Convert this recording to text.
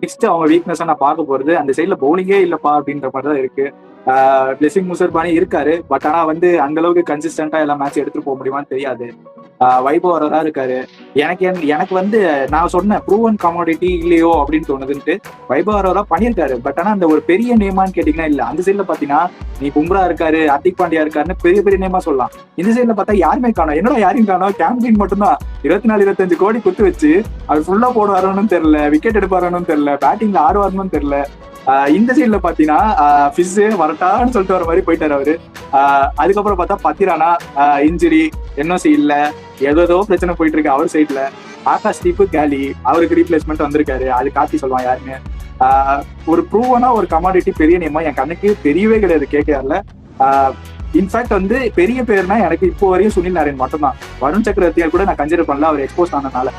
Next அவங்க வீக்னஸா நான் பார்க்க போறது அந்த சைட்ல பவுலிங்கே இல்லப்பா அப்படின்ற மாதிரி தான் இருக்கு. பிளெஸிங் முசர்பானி இருக்காரு, பட் ஆனா வந்து அந்த அளவுக்கு கன்சிஸ்டன்டா எல்லா மேட்ச் எடுத்துட்டு போக முடியுமான்னு தெரியாது. வைபவ் வரதா இருக்காரு. எனக்கு வந்து நான் சொன்ன ப்ரூவன் கமாடிட்டி இல்லையோ அப்படின்னு தோணுதுன்ட்டு. வைபவ் வரதா பண்ணியிருக்காரு, பட் ஆனா அந்த ஒரு பெரிய நேமான்னு கேட்டீங்கன்னா இல்ல. அந்த சைட்ல பாத்தீங்கன்னா நீ பும்ரா இருக்காரு, ஹர்திக் பாண்டியா இருக்காருன்னு பெரிய பெரிய நேமா சொல்லலாம். இந்த சைட்ல பார்த்தா யாருமே காணோம். என்னடா யாரையும் காணோம், கேம்பிங் மட்டும்தான் 24-25 கோடி குத்து வச்சு அவர் ஃபுல்லா போடுவாரோன்னு தெரியல, விக்கெட் எடுப்பாரோன்னு தெரியல, பேட்டிங்ல ஆடுவாருன்னு தெரியல. இந்த சைட்ல பாத்தீங்கன்னா ஃபிஸ் வரட்டான்னு சொல்லிட்டு வர மாதிரி போயிட்டாரு அவரு. அதுக்கப்புறம் பார்த்தா பத்திரானா இன்ஜுரி, என்ஓசி இல்ல, ஏதோ பிரச்சனை போயிட்டு இருக்கு அவர் சைட்ல. ஆகாஷ் தீப்பு காலி, அவருக்கு ரீப்ளேஸ்மெண்ட் வந்திருக்காரு, அது காட்டி சொல்லுவான் யாருன்னு. ஒரு ப்ரூவனா ஒரு கமாடிட்டி பெரிய நேமா என் கண்ணுக்கு தெரியவே கிடையாது கேகேஆர்ல. இன்ஃபேக்ட் வந்து பெரிய பேர்னா எனக்கு இப்போ வரையும் சுனில் நாராயண் மட்டும்தான். வருண் சக்கரவர்த்தியால் கூட நான் கன்சிடர் பண்ணல, அவர் எக்ஸ்போஸ் ஆனதுனால.